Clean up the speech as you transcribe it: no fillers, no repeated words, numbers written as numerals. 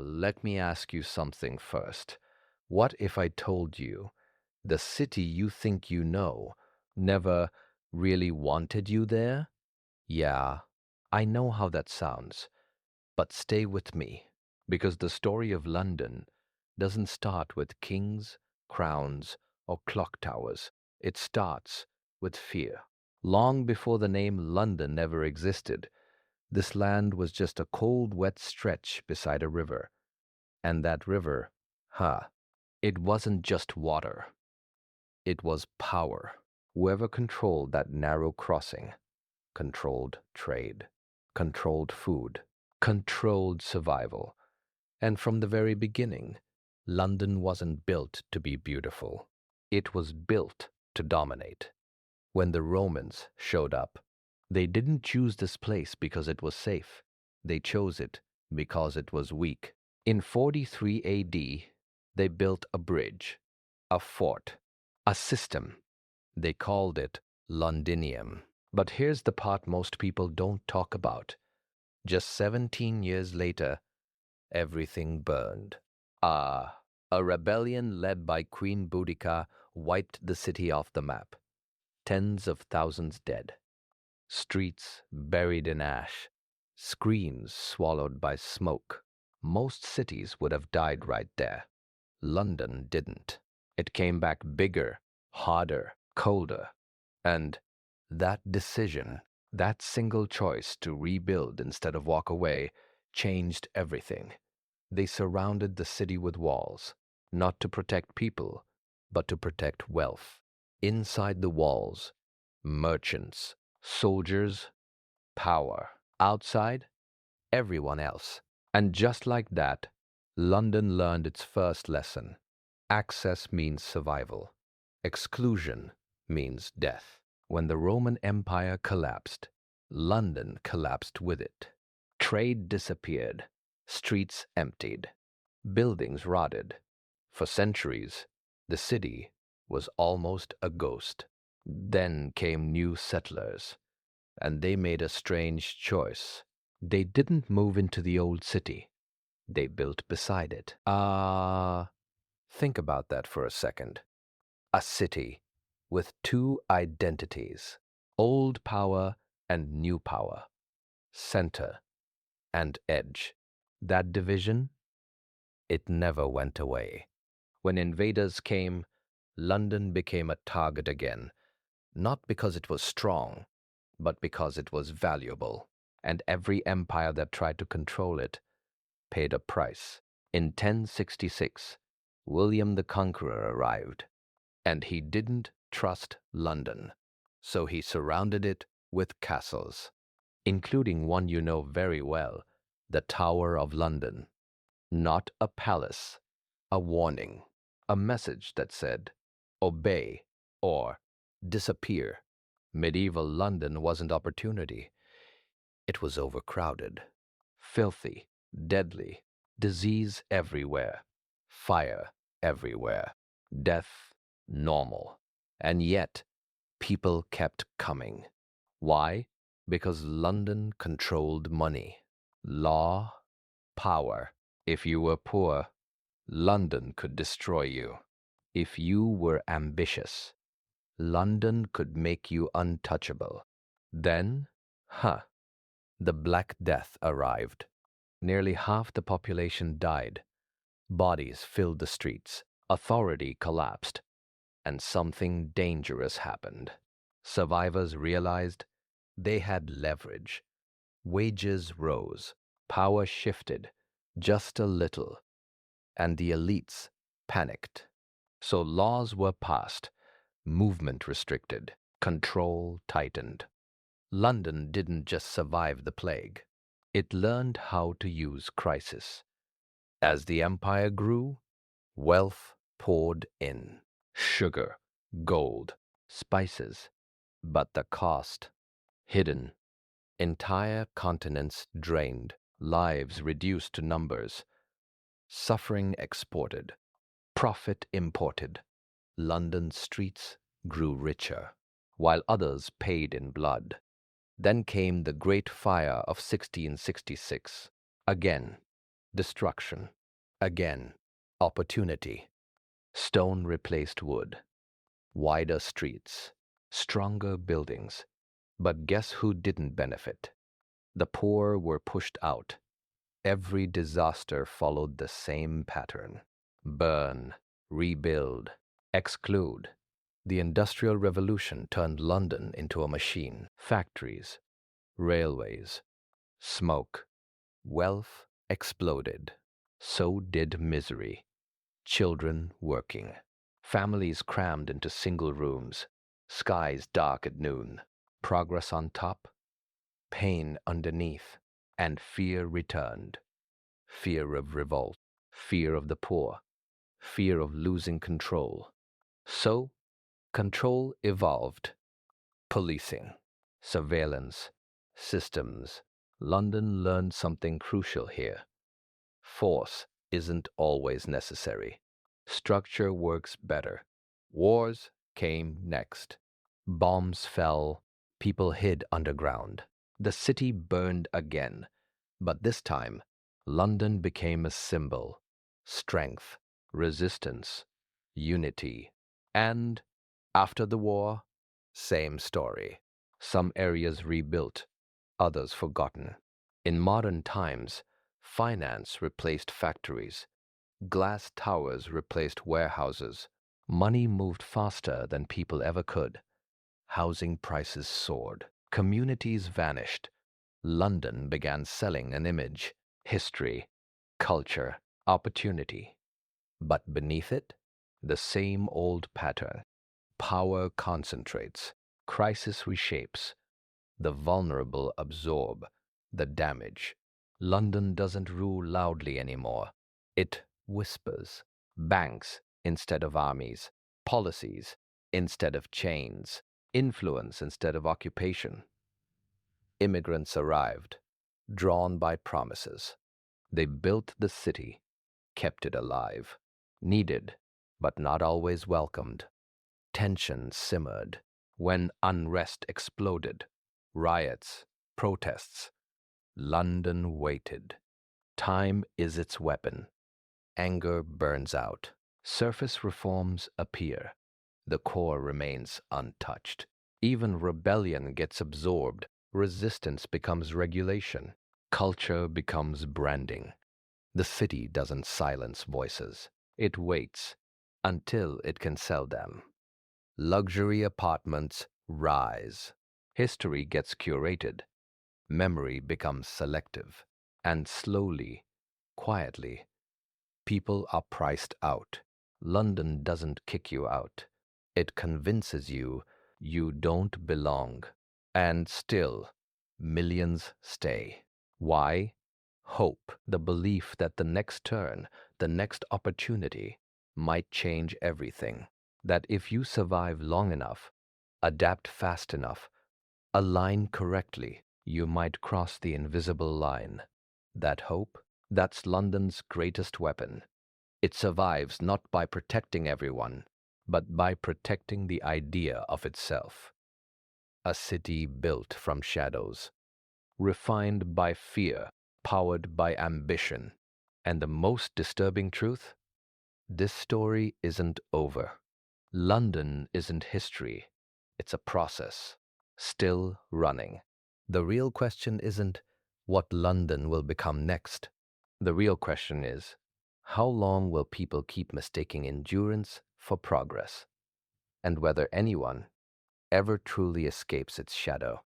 Let me ask you something first. What if I told you the city you think you know never really wanted you there? Yeah, I know how that sounds, but stay with me, because the story of London doesn't start with kings, crowns, or clock towers. It starts with fear. Long before the name London ever existed, this land was just a cold, wet stretch beside a river. And that river, it wasn't just water. It was power. Whoever controlled that narrow crossing controlled trade, controlled food, controlled survival. And from the very beginning, London wasn't built to be beautiful. It was built to dominate. When the Romans showed up, they didn't choose this place because it was safe. They chose it because it was weak. In 43 AD, they built a bridge, a fort, a system. They called it Londinium. But here's the part most people don't talk about. Just 17 years later, everything burned. A rebellion led by Queen Boudica wiped the city off the map. Tens of thousands dead. Streets buried in ash. Screens swallowed by smoke. Most cities would have died right there. London didn't. It came back bigger, harder, colder. And that decision, that single choice to rebuild instead of walk away, changed everything. They surrounded the city with walls, not to protect people, but to protect wealth. Inside the walls, merchants, soldiers, power. Outside, everyone else. And just like that, London learned its first lesson. Access means survival. Exclusion means death. When the Roman Empire collapsed, London collapsed with it. Trade disappeared. Streets emptied. Buildings rotted. For centuries, the city was almost a ghost. Then came new settlers, and they made a strange choice. They didn't move into the old city. They built beside it. Think about that for a second. A city with two identities, old power and new power, center and edge. That division, it never went away. When invaders came, London became a target again, not because it was strong, but because it was valuable, and every empire that tried to control it paid a price. In 1066, William the Conqueror arrived, and he didn't trust London, so he surrounded it with castles, including one you know very well, the Tower of London. Not a palace, a warning, a message that said, obey or disappear. Medieval London wasn't opportunity. It was overcrowded, filthy, deadly, disease everywhere, fire everywhere, death normal. And yet, people kept coming. Why? Because London controlled money, law, power. If you were poor, London could destroy you. If you were ambitious, London could make you untouchable. Then, the Black Death arrived. Nearly half the population died. Bodies filled the streets. Authority collapsed. And something dangerous happened. Survivors realized they had leverage. Wages rose. Power shifted just a little. And the elites panicked. So laws were passed. Movement restricted. Control tightened. London didn't just survive the plague. It learned how to use crisis. As the empire grew, wealth poured in. Sugar, gold, spices. But the cost, hidden. Entire continents drained, lives reduced to numbers. Suffering exported, profit imported. London's streets grew richer, while others paid in blood. Then came the Great Fire of 1666. Again, destruction. Again, opportunity. Stone replaced wood. Wider streets. Stronger buildings. But guess who didn't benefit? The poor were pushed out. Every disaster followed the same pattern. Burn, rebuild, exclude. The Industrial Revolution turned London into a machine. Factories, railways, smoke. Wealth exploded. So did misery. Children working. Families crammed into single rooms. Skies dark at noon. Progress on top, pain underneath, and fear returned. Fear of revolt, fear of the poor, fear of losing control. So, control evolved. Policing, surveillance, systems. London learned something crucial here. Force isn't always necessary. Structure works better. Wars came next. Bombs fell, people hid underground. The city burned again, but this time, London became a symbol. Strength, resistance, unity. And after the war, same story. Some areas rebuilt, others forgotten. In modern times, finance replaced factories. Glass towers replaced warehouses. Money moved faster than people ever could. Housing prices soared. Communities vanished. London began selling an image, history, culture, opportunity. But beneath it, the same old pattern. Power concentrates. Crisis reshapes. The vulnerable absorb the damage. London doesn't rule loudly anymore. It whispers. Banks instead of armies. Policies instead of chains. Influence instead of occupation. Immigrants arrived, drawn by promises. They built the city, kept it alive. Needed, but not always welcomed. Tension simmered when unrest exploded. Riots, protests. London waited. Time is its weapon. Anger burns out. Surface reforms appear. The core remains untouched. Even rebellion gets absorbed. Resistance becomes regulation. Culture becomes branding. The city doesn't silence voices. It waits until it can sell them. Luxury apartments rise. History gets curated. Memory becomes selective. And slowly, quietly, people are priced out. London doesn't kick you out. It convinces you you don't belong. And still, millions stay. Why? Hope, the belief that the next turn, the next opportunity might change everything. That if you survive long enough, adapt fast enough, align correctly, you might cross the invisible line. That hope, that's London's greatest weapon. It survives not by protecting everyone, but by protecting the idea of itself. A city built from shadows, refined by fear, powered by ambition. And the most disturbing truth? This story isn't over. London isn't history. It's a process, still running. The real question isn't what London will become next. The real question is, how long will people keep mistaking endurance for progress? And whether anyone ever truly escapes its shadow.